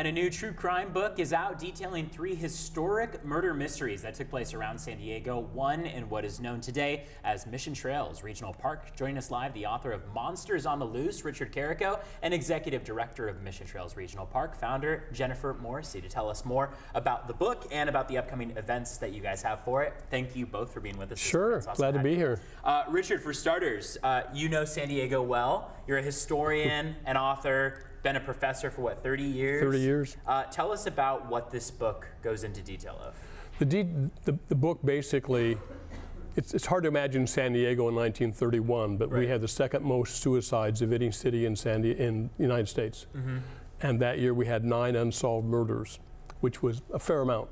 And a new true crime book is out detailing 3 historic murder mysteries that took place around San Diego, one in what is known today as Mission Trails Regional Park. Joining us live, the author of Monsters on the Loose, Richard Carrico, and Executive Director of Mission Trails Regional Park, founder Jennifer Morrissey, to tell us more about the book and about the upcoming events that you guys have for it. Thank you both for being with us. Sure, glad to be here. Richard, for starters, you know San Diego well. You're a historian, an author, been a professor for what, 30 years? 30 years. Tell us about what this book goes into detail of. The book basically, it's hard to imagine San Diego in 1931, but we had the second most suicides of any city in the United States. And that year we had 9 unsolved murders, which was a fair amount.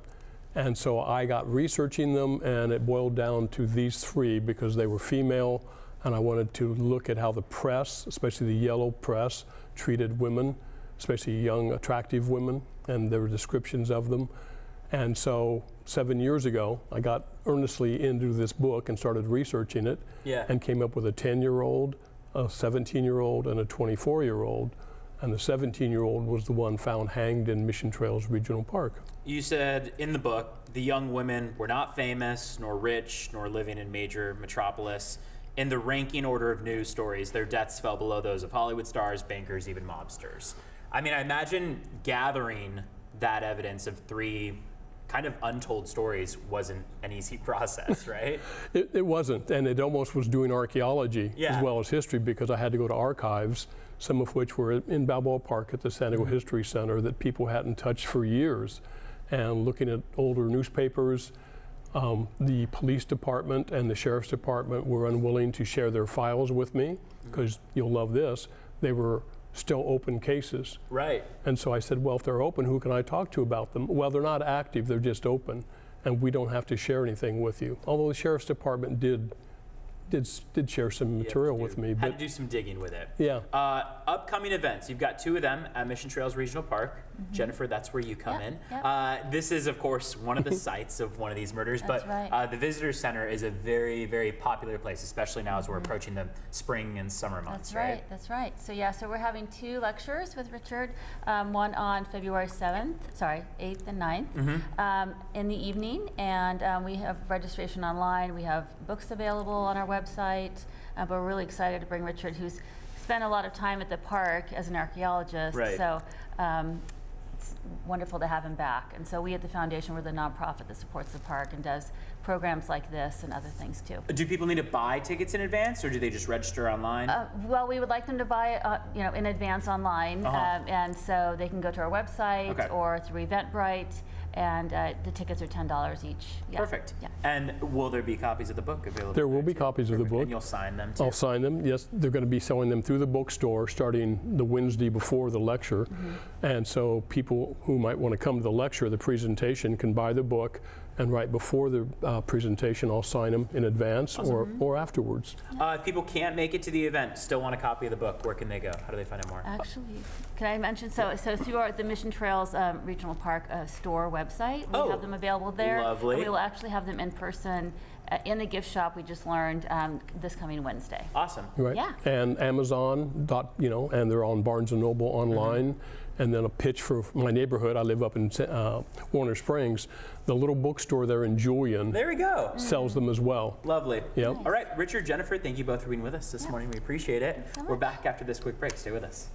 And so I got researching them, and it boiled down to these 3 because they were female, and I wanted to look at how the press, especially the yellow press, treated women, especially young, attractive women, and there were descriptions of them. And so 7 years ago, I got earnestly into this book and started researching it, and came up with a 10-year-old, a 17-year-old, and a 24-year-old. And the 17-year-old was the one found hanged in Mission Trails Regional Park. You said in the book, the young women were not famous, nor rich, nor living in major metropolis. In the ranking order of news stories, their deaths fell below those of Hollywood stars, bankers, even mobsters. I mean, I imagine gathering that evidence of 3 kind of untold stories wasn't an easy process, right? It wasn't, and it almost was doing archaeology as well as history, because I had to go to archives, some of which were in Balboa Park at the San Diego History Center that people hadn't touched for years, and looking at older newspapers. The police department and the sheriff's department were unwilling to share their files with me, because you'll love this, they were still open cases. Right. And so I said, well, if they're open, who can I talk to about them? Well, they're not active, they're just open, and we don't have to share anything with you. Although the sheriff's department did share some material with me. Had to do some digging with it. Yeah. Upcoming events, you've got 2 of them at Mission Trails Regional Park. Jennifer, that's where you come in. This is, of course, one of the sites of one of these murders, but the Visitor Center is a very, very popular place, especially now as we're approaching the spring and summer months. That's right. So so we're having 2 lectures with Richard, one on February 8th and 9th in the evening, and we have registration online. We have books available on our website, but we're really excited to bring Richard, who's spent a lot of time at the park as an archaeologist. So it's wonderful to have him back. And so we at the foundation, we're the nonprofit that supports the park and does programs like this and other things too. Do people need to buy tickets in advance, or do they just register online? Well, we would like them to buy, in advance online, and so they can go to our website or through Eventbrite. And the tickets are $10 each. Perfect. And will there be copies of the book available? There will be copies of the book. And you'll sign them too? I'll sign them, yes. They're going to be selling them through the bookstore starting the Wednesday before the lecture. And so people who might want to come to the lecture, the presentation, can buy the book, and right before the presentation, I'll sign them in advance or afterwards. If people can't make it to the event, still want a copy of the book, where can they go? How do they find out more? Actually, can I mention, so through the Mission Trails Regional Park store website, we have them available there. Lovely. We will actually have them in person in the gift shop, we just learned, this coming Wednesday. Awesome. Right. Yeah. And Amazon, and they're on Barnes & Noble online. And then a pitch for my neighborhood. I live up in Warner Springs. The little bookstore there in Julian sells them as well. Lovely. Yep. All right, Richard, Jennifer, thank you both for being with us this morning. We appreciate it. So we're back after this quick break. Stay with us.